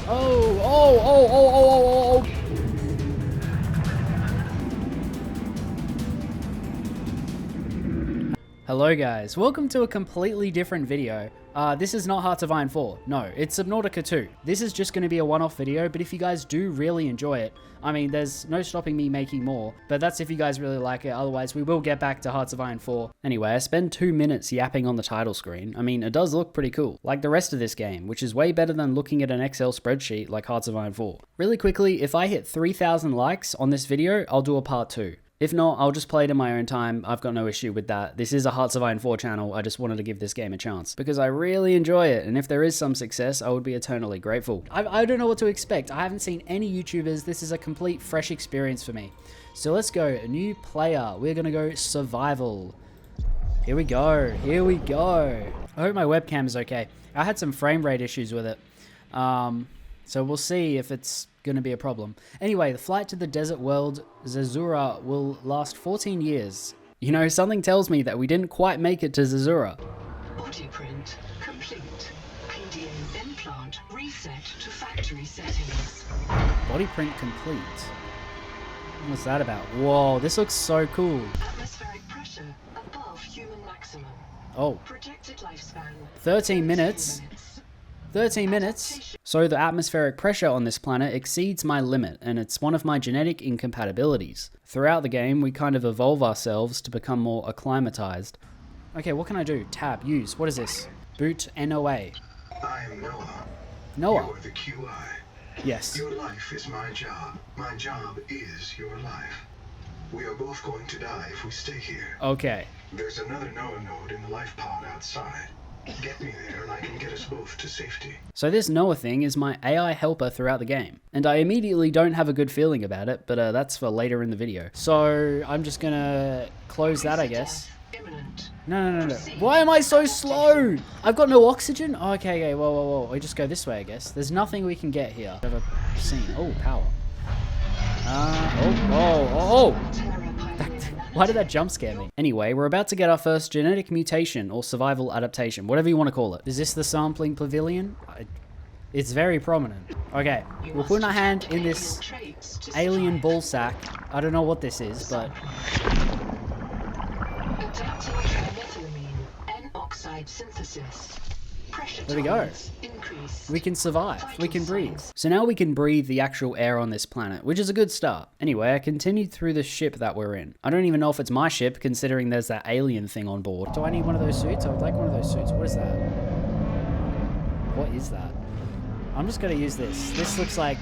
Oh, oh, oh, oh, oh, oh, oh. Hello guys, welcome to a completely different video. This is not Hearts of Iron 4, no, it's Subnautica 2. This is just going to be a one-off video, but if you guys do really enjoy it, I mean, there's no stopping me making more, but that's if you guys really like it, otherwise we will get back to Hearts of Iron 4. Anyway, I spend 2 minutes yapping on the title screen. I mean, it does look pretty cool, like the rest of this game, which is way better than looking at an Excel spreadsheet like Hearts of Iron 4. Really quickly, if I hit 3,000 likes on this video, I'll do a part 2. If not, I'll just play it in my own time. I've got no issue with that. This is a Hearts of Iron 4 channel. I just wanted to give this game a chance because I really enjoy it. And if there is some success, I would be eternally grateful. I don't know what to expect. I haven't seen any YouTubers. This is a complete fresh experience for me. So let's go. A new player. We're going to go survival. Here we go. Here we go. I hope my webcam is okay. I had some frame rate issues with it. So we'll see if it's going to be a problem. Anyway, the flight to the desert world Zazura will last 14 years. You know, something tells me that we didn't quite make it to Zazura. Body print complete. PDA implant reset to factory settings. Body print complete. What's that about? Whoa, this looks so cool. Atmospheric pressure above human maximum. Oh. Projected lifespan 13 minutes. 13 minutes. So the atmospheric pressure on this planet exceeds my limit, and it's one of my genetic incompatibilities. Throughout the game, we kind of evolve ourselves to become more acclimatized. Okay, what can I do? Tab, use. What is this? Boot NOA. I am Noah. Noah. You're the QI. Yes. Your life is my job. My job is your life. We are both going to die if we stay here. Okay. There's another Noah node in the life pod outside. Get me there and I can get us both to safety. So this Noah thing is my AI helper throughout the game. And I immediately don't have a good feeling about it, but that's for later in the video. So I'm just gonna close that, I guess. No. Why am I so slow? I've got no oxygen? Oh, okay, whoa. We just go this way, I guess. There's nothing we can get here. I've ever seen. Oh, power. Why did that jump scare me? Anyway, we're about to get our first genetic mutation or survival adaptation, whatever you want to call it. Is this the sampling pavilion? It's very prominent. Okay, we're putting our hand in this alien ball sack. I don't know what this is, but... There we go. We can survive. We can breathe. So now we can breathe the actual air on this planet, which is a good start. Anyway, I continued through the ship that we're in. I don't even know if it's my ship, considering there's that alien thing on board. Do I need one of those suits? I would like one of those suits. What is that? What is that? I'm just going to use this. This looks like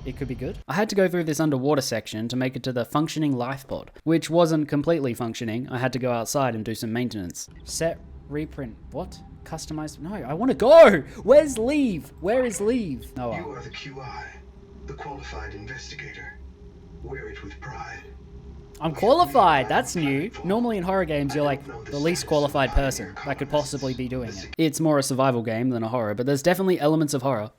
it could be good. I had to go through this underwater section to make it to the functioning life pod, which wasn't completely functioning. I had to go outside and do some maintenance. Set reprint. What? Customized? No, I want to go! Where's leave? Where is leave? Noah. You are the QI, the qualified investigator. Wear it with pride. I'm qualified! That's new. Normally in horror games, you're like the least qualified person that could possibly be doing it. It's more a survival game than a horror, but there's definitely elements of horror.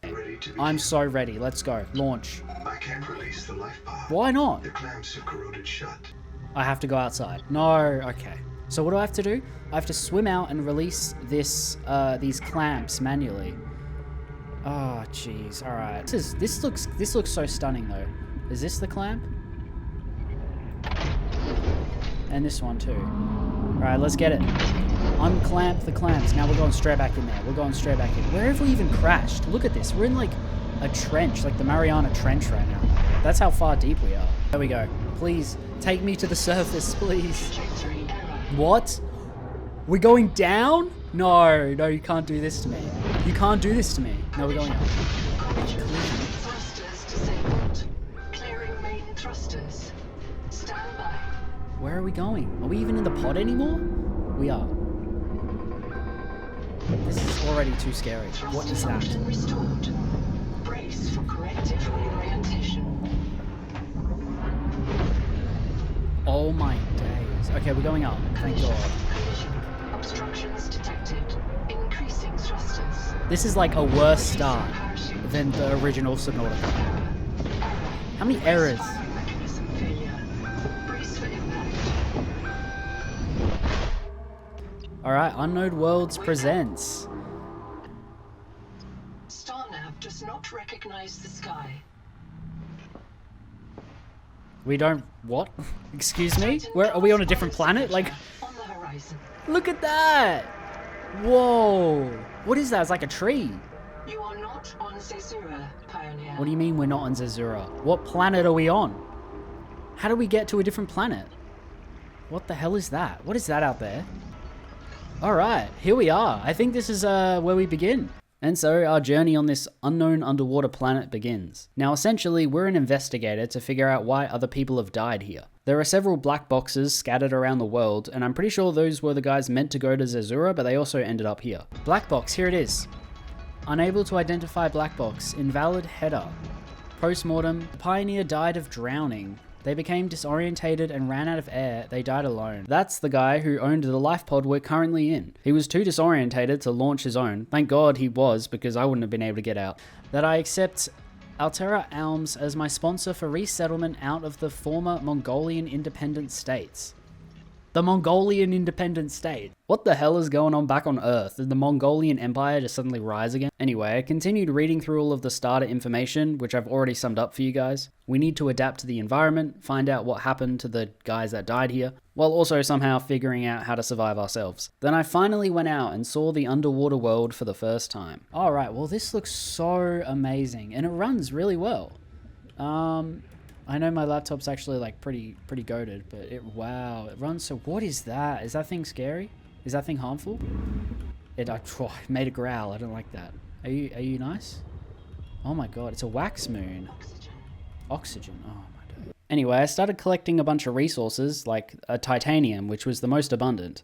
I'm so ready. Let's go. Launch. I can't release the life pod. Why not? The clamps are corroded shut. I have to go outside. No, okay. So what do I have to do? I have to swim out and release this, these clamps manually. Oh, jeez. All right. This looks so stunning though. Is this the clamp? And this one too. All right, let's get it. Unclamp the clamps. Now we're going straight back in there. We're going straight back in. Where have we even crashed? Look at this. We're in like a trench, like the Mariana Trench right now. That's how far deep we are. There we go. Please take me to the surface, please. What? We're going down? No, you can't do this to me. You can't do this to me. No, we're going up. Thrusters disabled. Clearing main thrusters. Stand by. Where are we going? Are we even in the pod anymore? We are. This is already too scary. What is that? Function restored. Brace for corrective reorientation. Oh my days. Okay, we're going up. Thank God. Obstructions detected. Increasing thrusters. This is like a worse start than the original Subnautica. How many errors? Mechanism failure. Brace for impact. Alright, Unknown Worlds presents. Star nav does not recognize the sky. We don't... What? Excuse me? Where are we, on a different planet? Like, On the horizon. look at that! Whoa! What is that? It's like a tree. You are not on Zezura, Pioneer. What do you mean we're not on Zezura? What planet are we on? How do we get to a different planet? What the hell is that? What is that out there? Alright, here we are. I think this is where we begin. And so our journey on this unknown underwater planet begins. Now essentially, we're an investigator to figure out why other people have died here. There are several black boxes scattered around the world, and I'm pretty sure those were the guys meant to go to Zezura, but they also ended up here. Black box, here it is. Unable to identify black box, invalid header. Post-mortem, the Pioneer died of drowning. They became disorientated and ran out of air. They died alone. That's the guy who owned the life pod we're currently in. He was too disorientated to launch his own. Thank God he was, because I wouldn't have been able to get out. That I accept Altera Alms as my sponsor for resettlement out of the former Mongolian independent states. The Mongolian independent state. What the hell is going on back on Earth? Did the Mongolian Empire just suddenly rise again? Anyway, I continued reading through all of the starter information, which I've already summed up for you guys. We need to adapt to the environment, find out what happened to the guys that died here, while also somehow figuring out how to survive ourselves. Then I finally went out and saw the underwater world for the first time. Alright, well this looks so amazing, and it runs really well. I know my laptop's actually like pretty goated, but wow, it runs so... What is that? Is that thing scary? Is that thing harmful? It made a growl. I don't like that. Are you nice? Oh my god, it's a wax moon. Oxygen. Oh my god. Anyway, I started collecting a bunch of resources, like a titanium, which was the most abundant.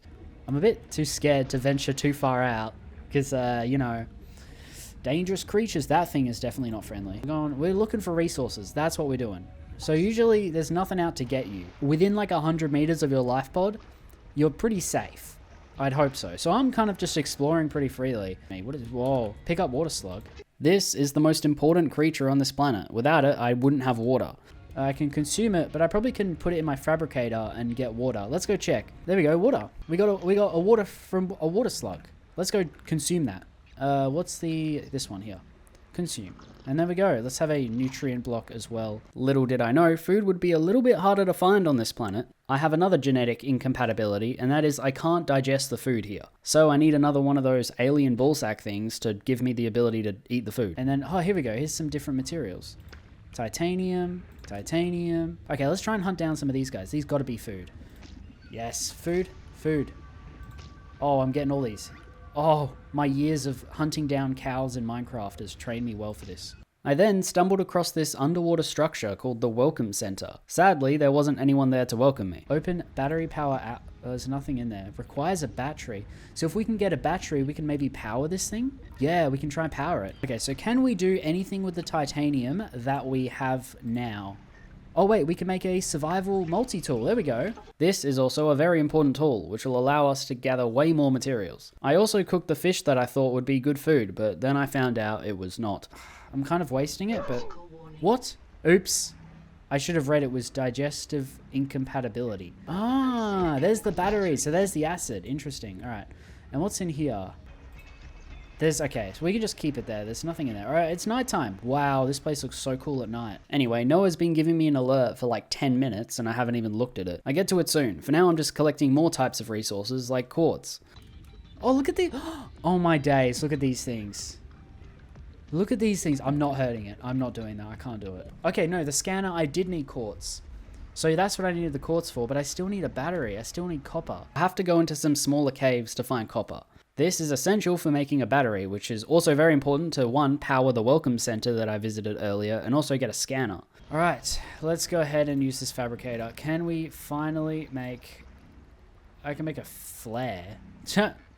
I'm a bit too scared to venture too far out, because, you know, dangerous creatures. That thing is definitely not friendly. We're looking for resources. That's what we're doing. So usually there's nothing out to get you. Within like 100 meters of your life pod, you're pretty safe. I'd hope so. So I'm kind of just exploring pretty freely. What is... Whoa. Pick up water slug. This is the most important creature on this planet. Without it, I wouldn't have water. I can consume it, but I probably can put it in my fabricator and get water. Let's go check. There we go, water. We got a water from a water slug. Let's go consume that. What's this one here? Consume. And there we go. Let's have a nutrient block as well. Little did I know, food would be a little bit harder to find on this planet. I have another genetic incompatibility, and that is I can't digest the food here. So I need another one of those alien ballsack things to give me the ability to eat the food. And then, oh, here we go. Here's some different materials. Titanium, titanium. Okay, let's try and hunt down some of these guys. These gotta be food. Yes, food, food. Oh, I'm getting all these. Oh, my years of hunting down cows in Minecraft has trained me well for this. I then stumbled across this underwater structure called the Welcome Center. Sadly, there wasn't anyone there to welcome me. Open battery power app. There's nothing in there. Requires a battery. So if we can get a battery, we can maybe power this thing? Yeah, we can try and power it. Okay, so can we do anything with the titanium that we have now? Oh wait, we can make a survival multi-tool. There we go. This is also a very important tool, which will allow us to gather way more materials. I also cooked the fish that I thought would be good food, but then I found out it was not. I'm kind of wasting it, but... What? Oops. I should have read it was digestive incompatibility. Ah, there's the battery. So there's the acid. Interesting. All right. And what's in here? Okay, so we can just keep it there. There's nothing in there. All right, it's nighttime. Wow, this place looks so cool at night. Anyway, Noah's been giving me an alert for like 10 minutes and I haven't even looked at it. I get to it soon. For now, I'm just collecting more types of resources like quartz. Oh, look at the... Oh my days, look at these things. Look at these things. I'm not hurting it. I'm not doing that. I can't do it. Okay, no, the scanner, I did need quartz. So that's what I needed the quartz for, but I still need a battery. I still need copper. I have to go into some smaller caves to find copper. This is essential for making a battery, which is also very important to, one, power the welcome center that I visited earlier, and also get a scanner. All right, let's go ahead and use this fabricator. Can we finally make... I can make a flare.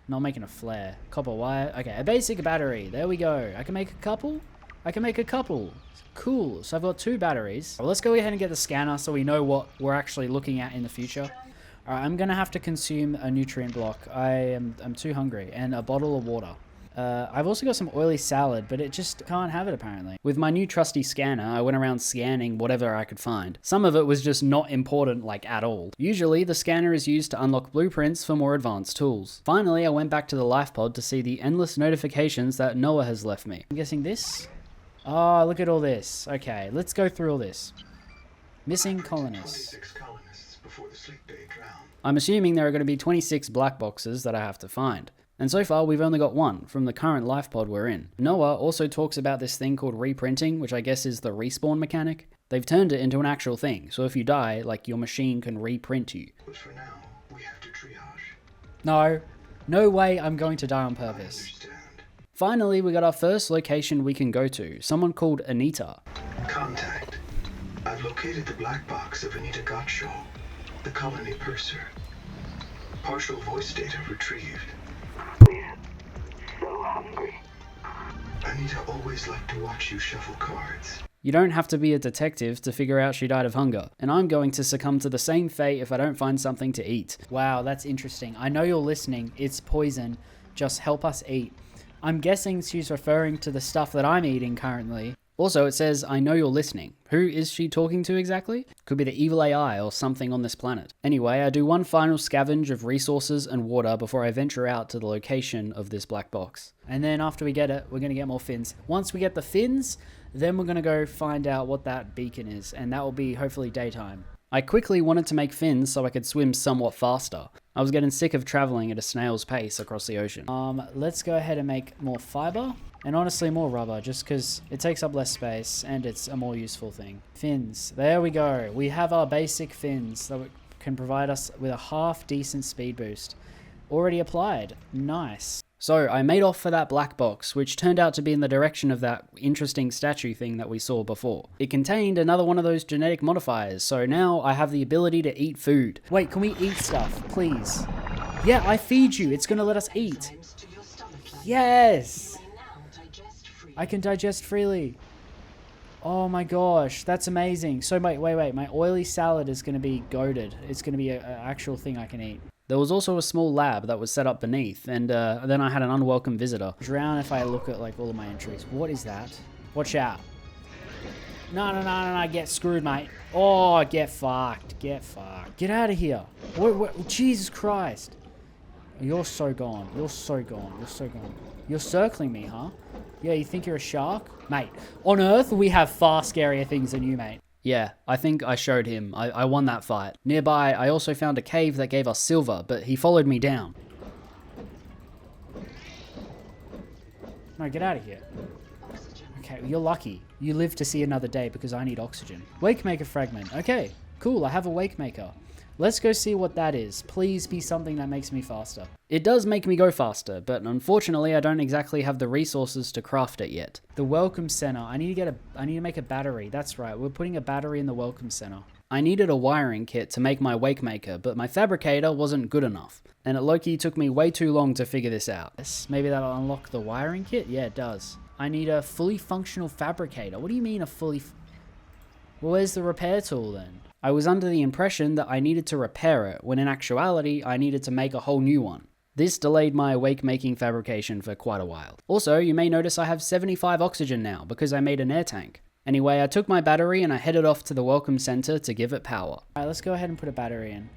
Not making a flare. Copper wire. Okay, a basic battery. There we go. I can make a couple? I can make a couple. Cool. So I've got 2 batteries. Well, let's go ahead and get the scanner so we know what we're actually looking at in the future. Alright, I'm gonna have to consume a nutrient block. I'm too hungry. And a bottle of water. I've also got some oily salad, but it just can't have it apparently. With my new trusty scanner, I went around scanning whatever I could find. Some of it was just not important, like at all. Usually, the scanner is used to unlock blueprints for more advanced tools. Finally, I went back to the life pod to see the endless notifications that Noah has left me. I'm guessing this? Oh, look at all this. Okay, let's go through all this. Missing colonists. 26 colonists before the sleep day drown. I'm assuming there are going to be 26 black boxes that I have to find. And so far, we've only got one from the current life pod we're in. Noah also talks about this thing called reprinting, which I guess is the respawn mechanic. They've turned it into an actual thing, so if you die, like, your machine can reprint you. But for now, we have to triage. No way I'm going to die on I purpose. understand. Finally, we got our first location we can go to, someone called Anita. Contact. I've located the black box of Anita Gottschall, the colony purser. Partial voice data retrieved. We're so hungry. Anita always liked to watch you shuffle cards. You don't have to be a detective to figure out she died of hunger, and I'm going to succumb to the same fate if I don't find something to eat. Wow, that's interesting. I know you're listening. It's poison. Just help us eat. I'm guessing she's referring to the stuff that I'm eating currently. Also, it says, I know you're listening. Who is she talking to exactly? Could be the evil AI or something on this planet. Anyway, I do one final scavenge of resources and water before I venture out to the location of this black box. And then after we get it, we're going to get more fins. Once we get the fins, then we're going to go find out what that beacon is, and that will be hopefully daytime. I quickly wanted to make fins so I could swim somewhat faster. I was getting sick of traveling at a snail's pace across the ocean. Let's go ahead and make more fiber. And honestly, more rubber, just because it takes up less space and it's a more useful thing. Fins. There we go. We have our basic fins that can provide us with a half-decent speed boost. Already applied. Nice. So I made off for that black box, which turned out to be in the direction of that interesting statue thing that we saw before. It contained another one of those genetic modifiers, so now I have the ability to eat food. Wait, can we eat stuff, please? Yeah, I feed you. It's going to let us eat. Enzymes to your stomach lining. Yes! You may now digest freely. I can digest freely. Oh my gosh, that's amazing. So wait, my oily salad is going to be goated. It's going to be an actual thing I can eat. There was also a small lab that was set up beneath, and then I had an unwelcome visitor. Drown if I look at like all of my entries. What is that? Watch out. No, get screwed, mate. Oh, get fucked. Get fucked. Get out of here. What, Jesus Christ. You're so gone. You're so gone. You're so gone. You're circling me, huh? Yeah, you think you're a shark? Mate, on Earth, we have far scarier things than you, mate. Yeah, I think I showed him. I won that fight. Nearby, I also found a cave that gave us silver, but he followed me down. No, get out of here. Oxygen. Okay, you're lucky. You live to see another day because I need oxygen. Wakemaker fragment. Okay, cool, I have a Wakemaker. Let's go see what that is. Please be something that makes me faster. It does make me go faster, but unfortunately I don't exactly have the resources to craft it yet. The Welcome Center. I need to make a battery. That's right, we're putting a battery in the Welcome Center. I needed a wiring kit to make my Wakemaker, but my fabricator wasn't good enough. And it low-key took me way too long to figure this out. Yes, maybe that'll unlock the wiring kit? Yeah, it does. I need a fully functional fabricator. What do you mean a fully... Well, where's the repair tool then? I was under the impression that I needed to repair it, when in actuality, I needed to make a whole new one. This delayed my wake-making fabrication for quite a while. Also, you may notice I have 75 oxygen now, because I made an air tank. Anyway, I took my battery and I headed off to the Welcome Center to give it power. Alright, let's go ahead and put a battery in.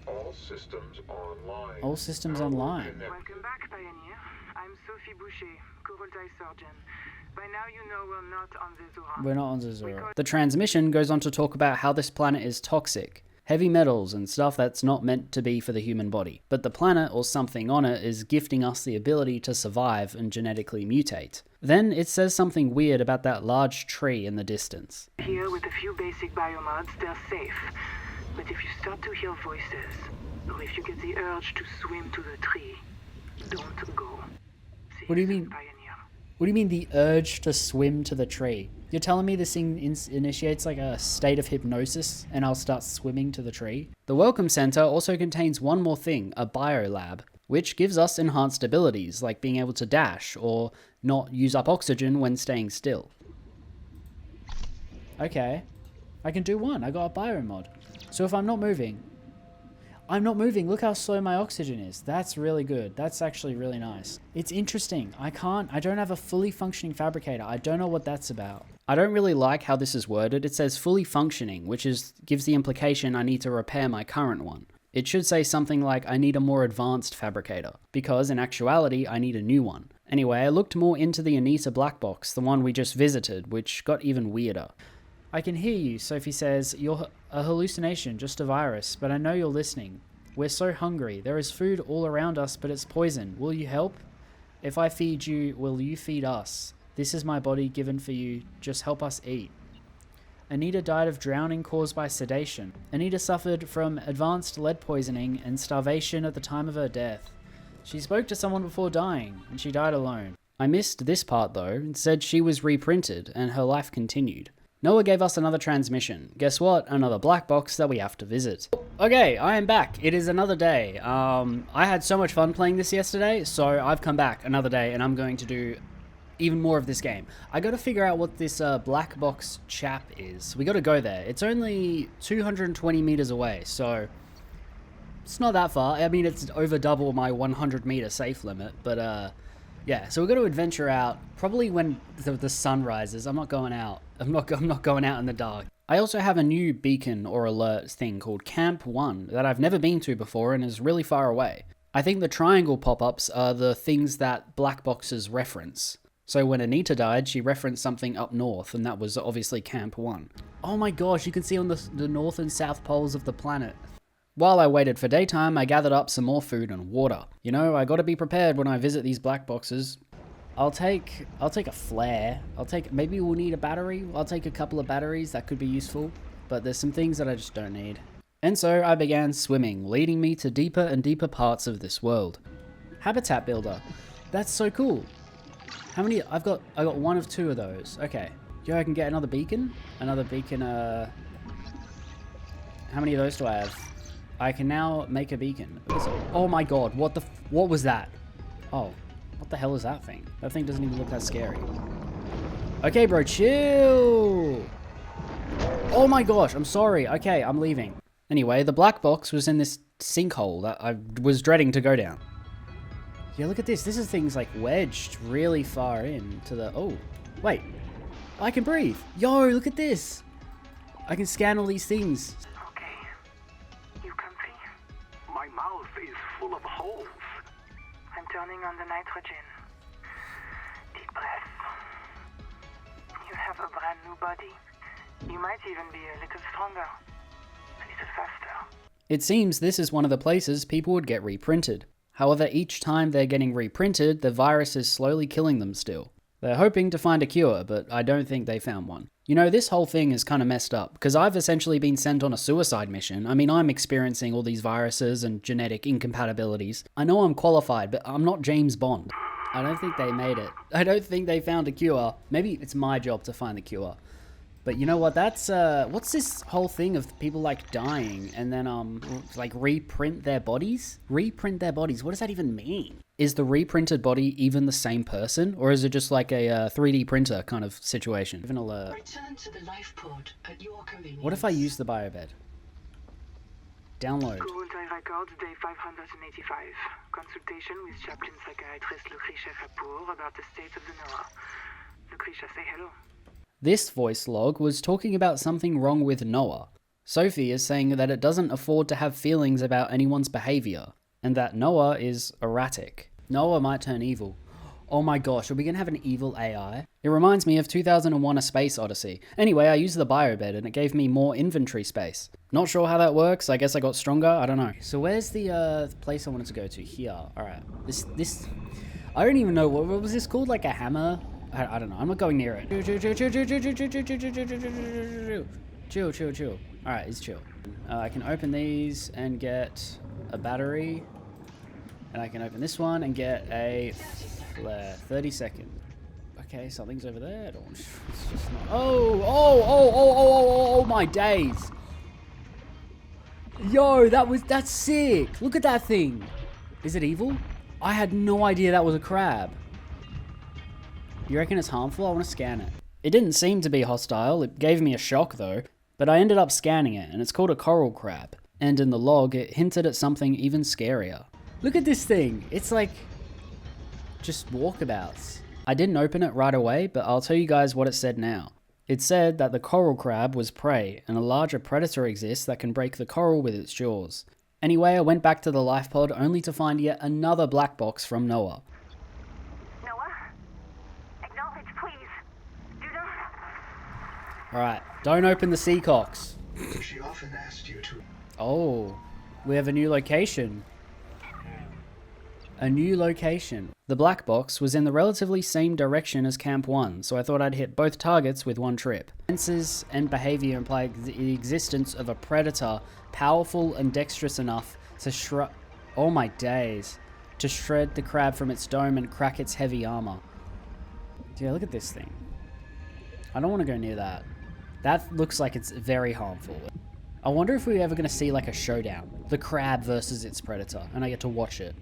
All systems online. All systems online. Welcome back, Pioneer. I'm Sophie Boucher, Coroltai surgeon. By now you know we're not on Zezura. We're not on Zezura. The transmission goes on to talk about how this planet is toxic. Heavy metals and stuff that's not meant to be for the human body. But the planet or something on it is gifting us the ability to survive and genetically mutate. Then it says something weird about that large tree in the distance. Here with a few basic biomods, they're safe. But if you start to hear voices, or if you get the urge to swim to the tree, don't go. What do you mean? Pioneer. What do you mean the urge to swim to the tree? You're telling me this thing initiates like a state of hypnosis and I'll start swimming to the tree? The Welcome Center also contains one more thing, a biolab, which gives us enhanced abilities like being able to dash or not use up oxygen when staying still. Okay, I can do one. I got a biomod. So if I'm not moving, look how slow my oxygen is. That's really good. That's actually really nice. It's interesting. I don't have a fully functioning fabricator. I don't know what that's about. I don't really like how this is worded. It says fully functioning, which gives the implication I need to repair my current one. It should say something like I need a more advanced fabricator, because in actuality I need a new one. Anyway, I looked more into the Anita black box, the one we just visited, which got even weirder. I can hear you, Sophie says. You're a hallucination, just a virus, but I know you're listening. We're so hungry. There is food all around us, but it's poison. Will you help? If I feed you, will you feed us? This is my body given for you. Just help us eat. Anita died of drowning caused by sedation. Anita suffered from advanced lead poisoning and starvation at the time of her death. She spoke to someone before dying, and she died alone. I missed this part though, and said she was reprinted, and her life continued. Noah gave us another transmission. Guess what? Another black box that we have to visit. Okay, I am back. It is another day. I had so much fun playing this yesterday, so I've come back another day, and I'm going to do even more of this game. I got to figure out what this black box chap is. We got to go there. It's only 220 meters away, so it's not that far. I mean, it's over double my 100 meter safe limit, but yeah. So we're going to adventure out probably when the sun rises. I'm not going out. I'm not going out in the dark. I also have a new beacon or alert thing called Camp 1 that I've never been to before and is really far away. I think the triangle pop-ups are the things that black boxes reference. So when Anita died, she referenced something up north, and that was obviously Camp 1. Oh my gosh, you can see on the north and south poles of the planet. While I waited for daytime, I gathered up some more food and water. You know, I gotta be prepared when I visit these black boxes. I'll take a flare. Maybe we'll need a battery. I'll take a couple of batteries, that could be useful. But there's some things that I just don't need. And so I began swimming, leading me to deeper and deeper parts of this world. Habitat builder. That's so cool. How many? I got one of two of those. Okay. Yo, I can get another beacon? Another beacon, how many of those do I have? I can now make a beacon. Oh my god, what was that? Oh, what the hell is that thing? That thing doesn't even look that scary. Okay, bro, chill! Oh my gosh, I'm sorry. Okay, I'm leaving. Anyway, the black box was in this sinkhole that I was dreading to go down. Yeah, look at this. This is things like wedged really far into the... Oh, wait. I can breathe. Yo, look at this. I can scan all these things. Okay. You comfy? My mouth is full of holes. I'm turning on the nitrogen. Deep breath. You have a brand new body. You might even be a little stronger. A little faster. It seems this is one of the places people would get reprinted. However, each time they're getting reprinted, the virus is slowly killing them still. They're hoping to find a cure, but I don't think they found one. You know, this whole thing is kind of messed up, because I've essentially been sent on a suicide mission. I mean, I'm experiencing all these viruses and genetic incompatibilities. I know I'm qualified, but I'm not James Bond. I don't think they made it. I don't think they found a cure. Maybe it's my job to find the cure. But you know what, that's, what's this whole thing of people, like, dying and then, like, reprint their bodies? Reprint their bodies, what does that even mean? Is the reprinted body even the same person? Or is it just like a 3D printer kind of situation? Even alert. Return to the life pod at your convenience. What if I use the biobed? Download. Goultai Records, day 585. Consultation with chaplain psychiatrist Lucretia Kapoor about the state of the Noah. Lucretia, say hello. This voice log was talking about something wrong with Noah. Sophie is saying that it doesn't afford to have feelings about anyone's behavior, and that Noah is erratic. Noah might turn evil. Oh my gosh, are we gonna have an evil AI? It reminds me of 2001: A Space Odyssey. Anyway, I used the biobed and it gave me more inventory space. Not sure how that works, I guess I got stronger, I don't know. So where's the place I wanted to go to? Here, alright. This, I don't even know, what was this called? Like a hammer? I don't know. I'm not going near it. Chill. Alright, it's chill. I can open these and get a battery. And I can open this one and get a flare. 30 seconds. Okay, something's over there. It's just not... Oh, my days. Yo, that's sick. Look at that thing. Is it evil? I had no idea that was a crab. You reckon it's harmful? I want to scan it. It didn't seem to be hostile. It gave me a shock though. But I ended up scanning it, and it's called a coral crab. And in the log, it hinted at something even scarier. Look at this thing. It's like just walkabouts. I didn't open it right away, but I'll tell you guys what it said now. It said that the coral crab was prey, and a larger predator exists that can break the coral with its jaws. Anyway, I went back to the life pod only to find yet another black box from Noah. Noah? Alright, don't open the seacocks. She often asked you to. Oh, we have a new location. A new location. The black box was in the relatively same direction as Camp 1, so I thought I'd hit both targets with one trip. Senses and behavior imply the existence of a predator powerful and dexterous enough to oh my days, to shred the crab from its dome and crack its heavy armor. Yeah, look at this thing. I don't want to go near that. That looks like it's very harmful. I wonder if we're ever going to see like a showdown. The crab versus its predator, and I get to watch it.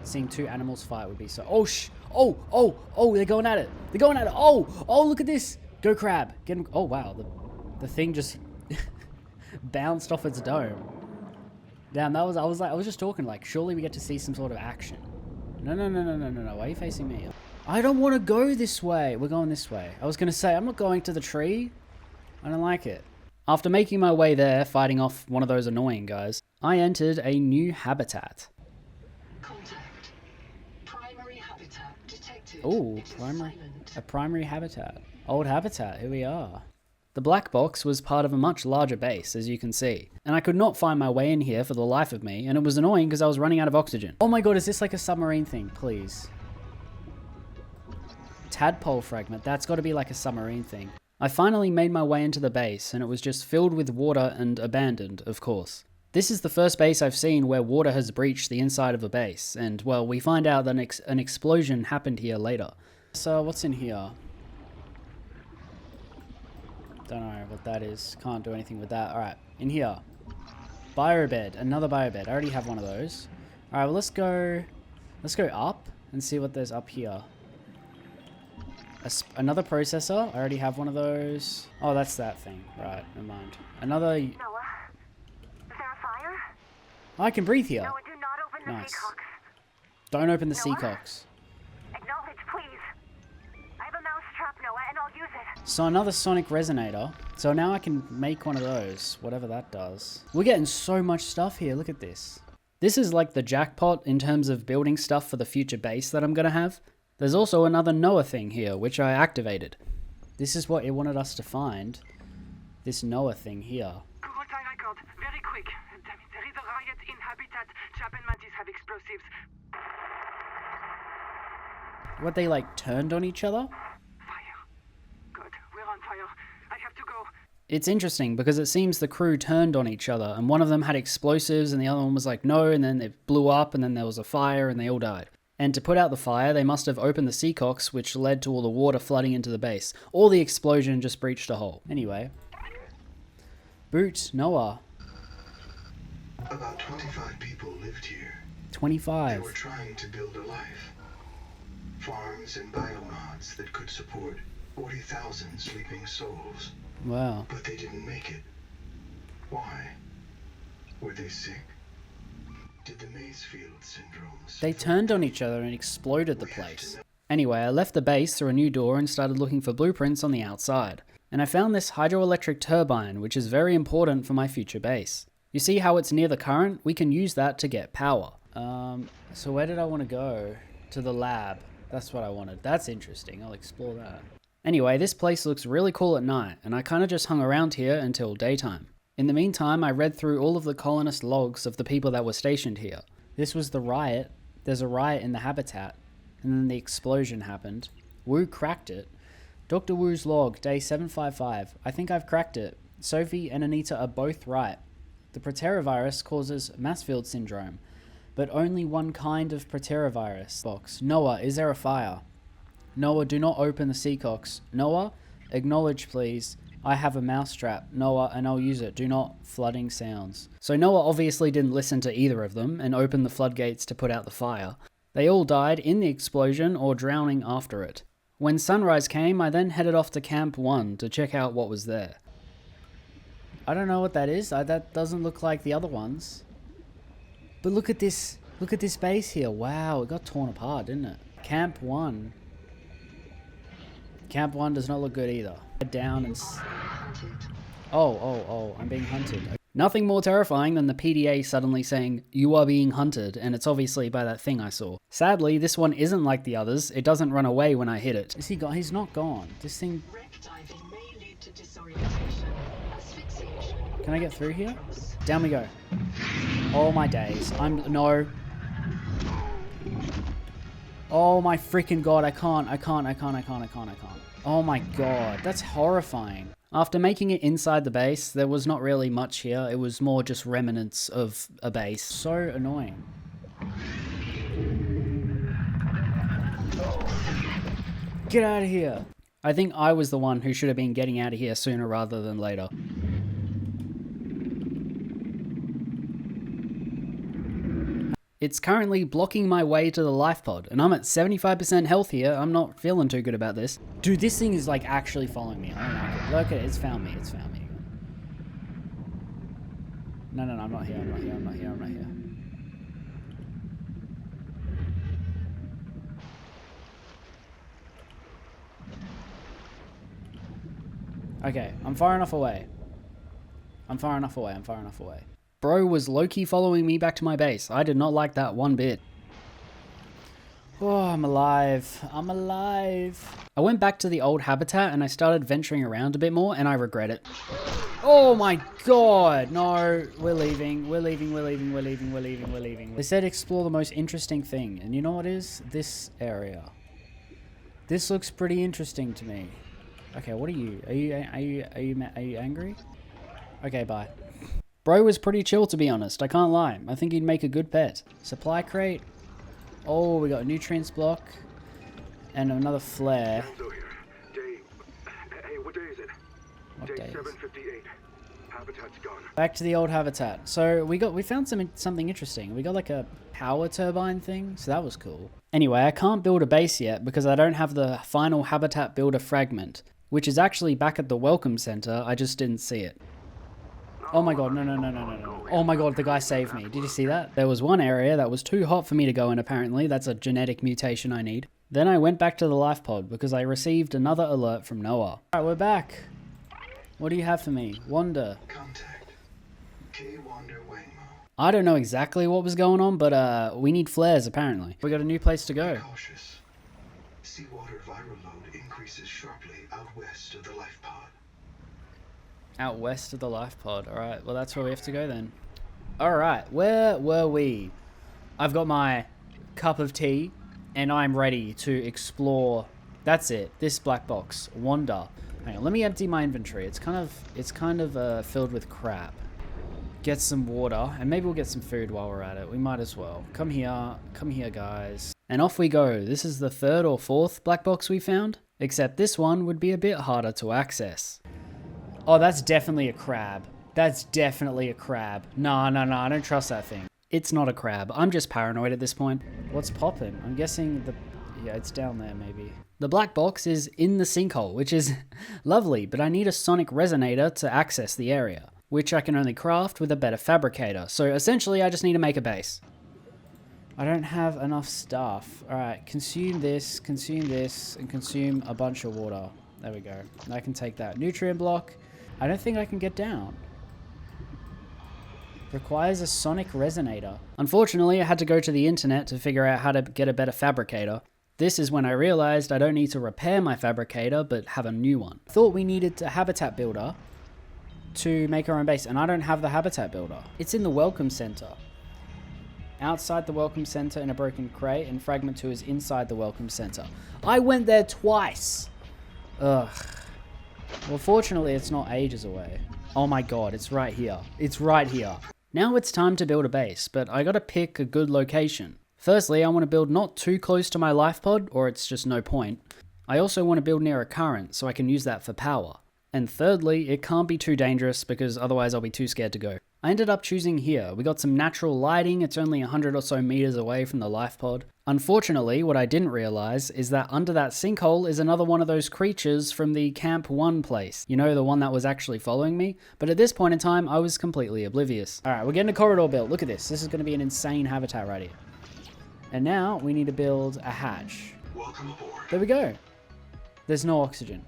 Seeing two animals fight would be so... Oh, they're going at it. They're going at it. Oh, look at this. Go crab. Get him. Oh, wow. The thing just bounced off its dome. Damn, I was just talking like, surely we get to see some sort of action. No. Why are you facing me? I don't want to go this way. We're going this way. I was going to say, I'm not going to the tree. I don't like it. After making my way there, fighting off one of those annoying guys, I entered a new habitat. Contact. Primary habitat detected. Oh, a primary habitat. Old habitat, here we are. The black box was part of a much larger base, as you can see, and I could not find my way in here for the life of me, and it was annoying because I was running out of oxygen. Oh my god, is this like a submarine thing? Please. Tadpole fragment, that's got to be like a submarine thing. I finally made my way into the base, and it was just filled with water and abandoned, of course. This is the first base I've seen where water has breached the inside of a base, and, well, we find out that an explosion happened here later. So, what's in here? Don't know what that is. Can't do anything with that. Alright, in here. Biobed, another biobed. I already have one of those. Alright, well, let's go up and see what there's up here. Another processor. I already have one of those. Oh, that's that thing. Right, never mind. Another... Noah, is there a fire? I can breathe here. Noah, do not open the Nice. seacocks. Don't open the Noah? seacocks. Acknowledge, please. I have a mouse trap, Noah, and I'll use it. So another sonic resonator. So now I can make one of those, whatever that does. We're getting so much stuff here. Look at this. This is like the jackpot in terms of building stuff for the future base that I'm going to have. There's also another Noah thing here, which I activated. This is what it wanted us to find. This Noah thing here. Google time record. Very quick. Damn it, there is a riot in habitat. Chap and Mantis have explosives. What, they like turned on each other? Fire. Good. We're on fire. I have to go. It's interesting because it seems the crew turned on each other and one of them had explosives and the other one was like no, and then it blew up and then there was a fire and they all died. And to put out the fire, they must have opened the seacocks, which led to all the water flooding into the base. Or the explosion just breached a hole. Anyway. Boot, Noah. About 25 people lived here. 25. They were trying to build a life. Farms and biomods that could support 40,000 sleeping souls. Wow. But they didn't make it. Why? Were they sick? Did the Maysfield syndrome... They turned on each other and exploded the place. Anyway, I left the base through a new door and started looking for blueprints on the outside. And I found this hydroelectric turbine, which is very important for my future base. You see how it's near the current? We can use that to get power. So where did I want to go? To the lab. That's what I wanted. That's interesting. I'll explore that. Anyway, this place looks really cool at night, and I kind of just hung around here until daytime. In the meantime, I read through all of the colonist logs of the people that were stationed here. This was the riot. There's a riot in the habitat. And then the explosion happened. Wu cracked it. Dr. Wu's log, day 755. I think I've cracked it. Sophie and Anita are both right. The Proterovirus causes Mansfield syndrome, but only one kind of Proterovirus. Box. Noah, is there a fire? Noah, do not open the seacocks. Noah, acknowledge please. I have a mousetrap, Noah, and I'll use it. Do not flooding sounds. So Noah obviously didn't listen to either of them and opened the floodgates to put out the fire. They all died in the explosion or drowning after it. When sunrise came, I then headed off to Camp 1 to check out what was there. I don't know what that is. That doesn't look like the other ones. But look at this. Look at this base here. Wow, it got torn apart, didn't it? Camp 1. Camp 1 does not look good either. Down and... Oh, I'm being hunted. Nothing more terrifying than the PDA suddenly saying, "You are being hunted," and it's obviously by that thing I saw. Sadly, this one isn't like the others. It doesn't run away when I hit it. Is he gone? He's not gone. This thing... Wreck diving may lead lead to disorientation, asphyxiation. Can I get through here? albatross. Down we go. Oh my days. No. Oh my freaking god, I can't. Oh my god, that's horrifying. After making it inside the base, there was not really much here. It was more just remnants of a base. So annoying. Get out of here. I think I was the one who should have been getting out of here sooner rather than later. It's currently blocking my way to the life pod, and I'm at 75% health here. I'm not feeling too good about this. Dude, this thing is like actually following me. I don't like it. Look at it, it's found me. No, I'm not here. Okay, I'm far enough away. Bro was low-key following me back to my base. I did not like that one bit. Oh, I'm alive. I went back to the old habitat and I started venturing around a bit more and I regret it. Oh my god, no, we're leaving. They said explore the most interesting thing, and you know what it is? This area. This looks pretty interesting to me. Okay, what are you? Are you angry? Okay, bye. Bro was pretty chill, to be honest. I can't lie. I think he'd make a good pet. Supply crate. Oh, we got a nutrients block and another flare. Hey, what day is it? What day is it? 758. Habitat's gone. Back to the old habitat. So we found something interesting. We got like a power turbine thing, so that was cool. Anyway, I can't build a base yet because I don't have the final habitat builder fragment, which is actually back at the welcome center. I just didn't see it. Oh my god, no. Oh my god, the guy saved me. Did you see that? There was one area that was too hot for me to go in, apparently. That's a genetic mutation I need. Then I went back to the life pod because I received another alert from Noah. Alright, we're back. What do you have for me? Wander. Contact. K. Wander Waymo. I don't know exactly what was going on, but we need flares, apparently. We got a new place to go. Be cautious. Seawater viral load increases sharply out west of the life pod. Out west of the life pod. Alright, well that's where we have to go then. Alright, where were we? I've got my cup of tea and I'm ready to explore. That's it. This black box. Wander. Hang on, let me empty my inventory. It's kind of filled with crap. Get some water and maybe we'll get some food while we're at it. We might as well. Come here guys. And off we go. This is the third or fourth black box we found, except this one would be a bit harder to access. Oh, that's definitely a crab. Nah, I don't trust that thing. It's not a crab. I'm just paranoid at this point. What's poppin'? I'm guessing yeah, it's down there maybe. The black box is in the sinkhole, which is lovely, but I need a sonic resonator to access the area, which I can only craft with a better fabricator. So essentially, I just need to make a base. I don't have enough stuff. Alright, consume this, and consume a bunch of water. There we go. I can take that. Nutrient block. I don't think I can get down. Requires a sonic resonator. Unfortunately, I had to go to the internet to figure out how to get a better fabricator. This is when I realized I don't need to repair my fabricator, but have a new one. I thought we needed a habitat builder to make our own base, and I don't have the habitat builder. It's in the welcome center. Outside the welcome center in a broken crate, and fragment 2 is inside the welcome center. I went there twice. Ugh. Well, fortunately, it's not ages away. Oh my god, it's right here. Now it's time to build a base, but I gotta pick a good location. Firstly, I want to build not too close to my life pod, or it's just no point. I also want to build near a current, so I can use that for power. And thirdly, it can't be too dangerous, because otherwise I'll be too scared to go. I ended up choosing here. We got some natural lighting. It's only 100 or so meters away from the life pod. Unfortunately, what I didn't realize is that under that sinkhole is another one of those creatures from the Camp 1 place. You know, the one that was actually following me? But at this point in time, I was completely oblivious. Alright, we're getting a corridor built. Look at this. This is going to be an insane habitat right here. And now we need to build a hatch. Welcome aboard. There we go. There's no oxygen.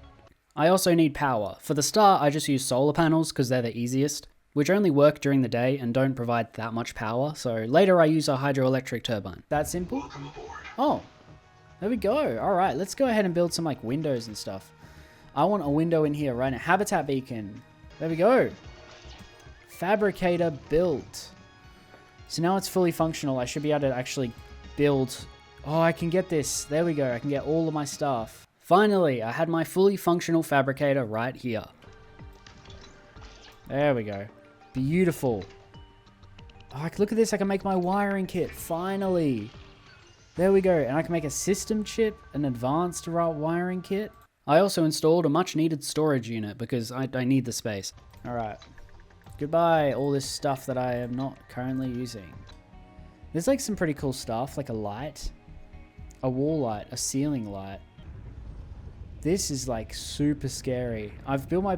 I also need power. For the start, I just use solar panels because they're the easiest, which only work during the day and don't provide that much power. So later I use a hydroelectric turbine. That simple? Welcome aboard. Oh, there we go. All right, let's go ahead and build some like windows and stuff. I want a window in here right now. Habitat beacon. There we go. Fabricator built. So now it's fully functional. I should be able to actually build. Oh, I can get this. There we go. I can get all of my stuff. Finally, I had my fully functional fabricator right here. There we go. Beautiful. Oh, look at this. I can make my wiring kit. Finally. There we go. And I can make a system chip, an advanced wiring kit. I also installed a much needed storage unit because I need the space. All right. Goodbye, all this stuff that I am not currently using. There's like some pretty cool stuff, like a light, a wall light, a ceiling light. This is like super scary. I've built my...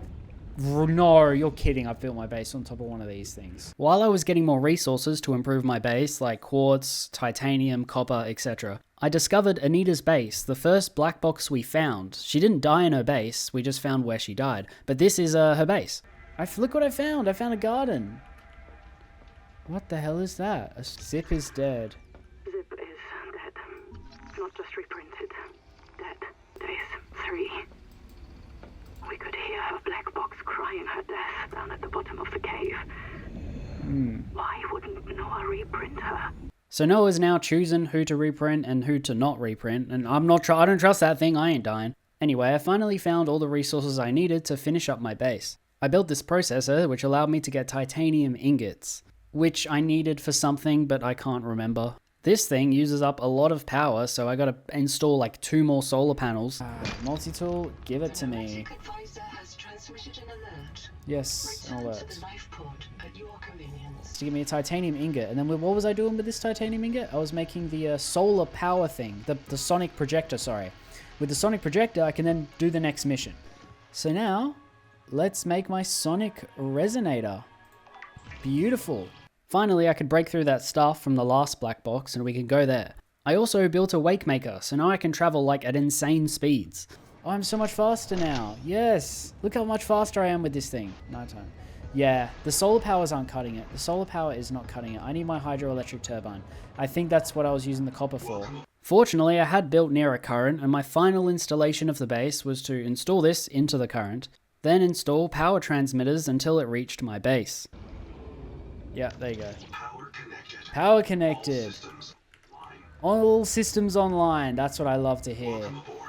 No, you're kidding. I've built my base on top of one of these things. While I was getting more resources to improve my base, like quartz, titanium, copper, etc., I discovered Anita's base, the first black box we found. She didn't die in her base, we just found where she died. But this is her base. Look what I found. I found a garden. What the hell is that? Zip is dead. Zip is dead. Not just reprinted. Dead. Days 3. We could hear her black box crying her death down at the bottom of the cave. Why wouldn't Noah reprint her? So Noah's now choosing who to reprint and who to not reprint, and I don't trust that thing. I ain't dying. Anyway, I finally found all the resources I needed to finish up my base. I built this processor, which allowed me to get titanium ingots, which I needed for something, but I can't remember. This thing uses up a lot of power, so I gotta install like 2 more solar panels. Multi-tool, give it to me. Advisor has transmitted an alert. Yes, an Return alert. to the life pod at your convenience. To give me a titanium ingot, and then what was I doing with this titanium ingot? I was making the solar power thing, the sonic projector, sorry. With the sonic projector, I can then do the next mission. So now, let's make my sonic resonator. Beautiful. Finally, I could break through that stuff from the last black box and we can go there. I also built a wake maker, so now I can travel like at insane speeds. Oh, I'm so much faster now. Yes. Look how much faster I am with this thing. Nighttime. Yeah, the solar powers aren't cutting it. The solar power is not cutting it. I need my hydroelectric turbine. I think that's what I was using the copper for. Fortunately, I had built near a current, and my final installation of the base was to install this into the current, then install power transmitters until it reached my base. Yeah, there you go. Power connected. Power connected. All systems online. All systems online. That's what I love to hear. Welcome aboard.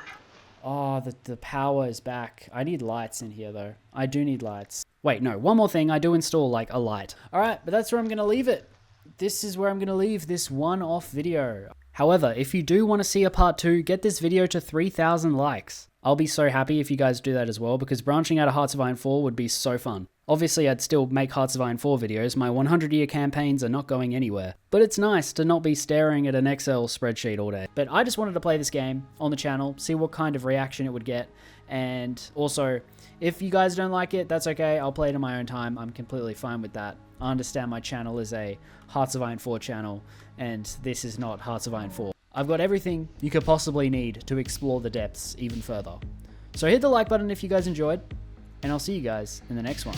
Oh, the power is back. I need lights in here, though. I do need lights. Wait, no. One more thing. I do install, like, a light. All right, but that's where I'm going to leave it. This is where I'm going to leave this one-off video. However, if you do want to see a part 2, get this video to 3,000 likes. I'll be so happy if you guys do that as well, because branching out of Hearts of Iron 4 would be so fun. Obviously, I'd still make Hearts of Iron 4 videos, my 100-year campaigns are not going anywhere. But it's nice to not be staring at an Excel spreadsheet all day. But I just wanted to play this game on the channel, see what kind of reaction it would get, and also, if you guys don't like it, that's okay, I'll play it in my own time, I'm completely fine with that. I understand my channel is a Hearts of Iron 4 channel, and this is not Hearts of Iron 4. I've got everything you could possibly need to explore the depths even further. So hit the like button if you guys enjoyed, and I'll see you guys in the next one.